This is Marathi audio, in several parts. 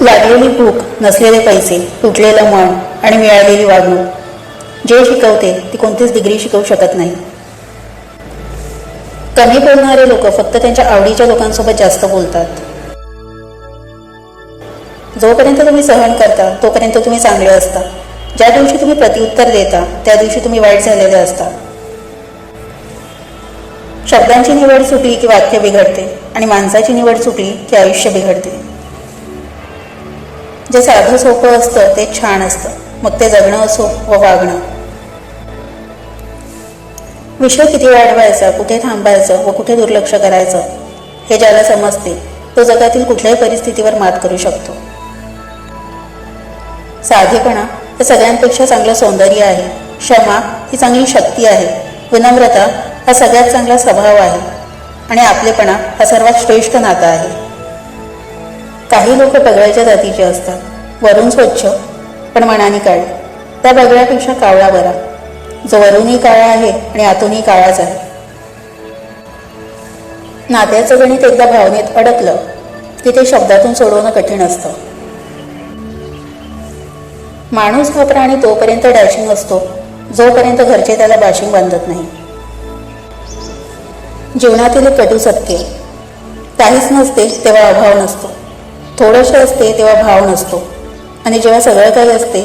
लागलेली भूक, नसलेले पैसे, तुटलेलं मन आणि मिळालेली वागणूक जे शिकवते ती कोणतीच डिग्री शिकवू शकत नाही. कमी बोलणारे लोक फक्त त्यांच्या आवडीच्या लोकांसोबत जास्त बोलतात. जोपर्यंत तुम्ही सहन करता तोपर्यंत तुम्ही चांगले असता. ज्या दिवशी तुम्ही प्रत्युत्तर देता त्या दिवशी तुम्ही वाईट झालेले असता. शब्दांची निवड चुकली की वाक्य बिघडते आणि माणसाची निवड चुकली की आयुष्य बिघडते. जे साधं सोपं असतं ते छान असतं, मग ते जगणं असो व वागणं. विषय किती वाढवायचा, कुठे थांबायचं व कुठे दुर्लक्ष करायचं हे ज्याला समजते तो जगातील कुठल्याही परिस्थितीवर मात करू शकतो. साधेपणा हे सगळ्यांपेक्षा चांगलं सौंदर्य आहे. क्षमा ही चांगली शक्ती आहे. विनम्रता हा सगळ्यात चांगला स्वभाव आहे. आणि आपलेपणा हा सर्वात श्रेष्ठ नाता आहे. काही लोक बगळ्याच्या जातीचे असतात, वरून स्वच्छ पण मनाने काळे. त्या बगळ्यापेक्षा कावळा बरा, जो वरूनही काळा आहे आणि आतूनही काळाच आहे. नात्याचं गणित एकदा भावनेत अडकलं की ते शब्दातून सोडवणं कठीण असतं. माणूस हा प्राणी तोपर्यंत डॅशिंग असतो जोपर्यंत घरचे त्याला बाशिंग बांधत नाही. जीवनातील कटू सत्य, काहीच नसते तेव्हा अभाव नसतो, थोडेसे असते तेव्हा भाव नसतो आणि जेव्हा सगळं काही असते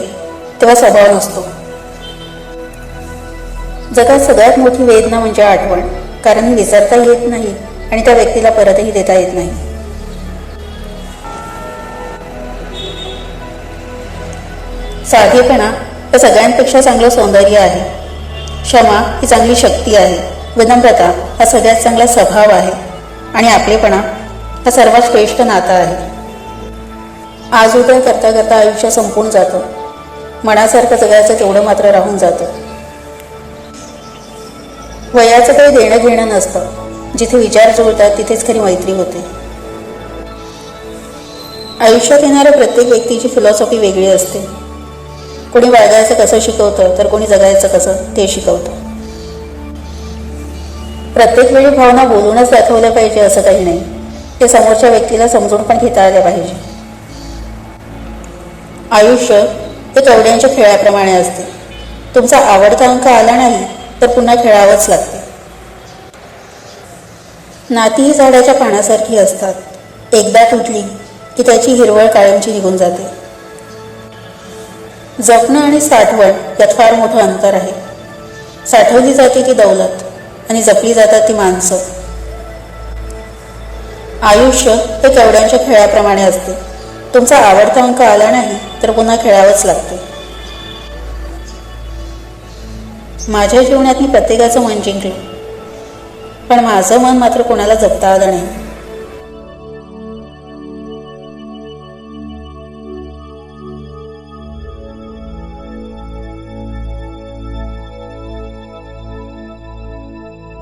तेव्हा स्वभाव नसतो. जगात सगळ्यात मोठी वेदना म्हणजे आठवण, कारण ही विसरता येत नाही आणि त्या व्यक्तीला परतही देता येत नाही. साधेपणा हे सगळ्यांपेक्षा चांगलं सौंदर्य आहे. क्षमा ही चांगली शक्ती आहे. विनम्रता हा सगळ्यात चांगला स्वभाव आहे. आणि आपलेपणा हा सर्वात श्रेष्ठ नाता आहे. आज उद्या करता करता आयुष्य संपून जातं. मनासारखं जगायचं तेवढं मात्र राहून जातं. वयाचं काही देणं घेणं नसतं. जिथे विचार जुळतात तिथेच खरी मैत्री होते. आयुष्यात येणाऱ्या प्रत्येक व्यक्तीची फिलॉसॉफी वेगळी असते. कोणी वागायचं कसं शिकवतं तर कोणी जगायचं कसं ते शिकवतं. प्रत्येक वेळी भावना बोलूनच दाखवल्या पाहिजे असं काही नाही. ते समोरच्या व्यक्तीला समजून पण घेता आल्या पाहिजे. आयुष्य हे कवड्यांच्या खेळाप्रमाणे असते. तुमचा आवडता अंक आला नाही तर पुन्हा खेळावंच लागते. नाती ही झाडाच्या पानासारखी असतात. एकदा तुटली की त्याची हिरवळ कायमची निघून जाते. जपणं आणि साठवण यात फार मोठं अंतर आहे. साठवली जाते ती दौलत आणि जपली जातात ती माणसं. आयुष्य हे कवड्यांच्या खेळाप्रमाणे असते. तुमचा आवडता अंक आला नाही तर पुन्हा खेळावंच लागते. माझ्या जीवनात मी प्रत्येकाचं मन जिंकलं, पण माझं मन मात्र कोणाला जपता आलं नाही.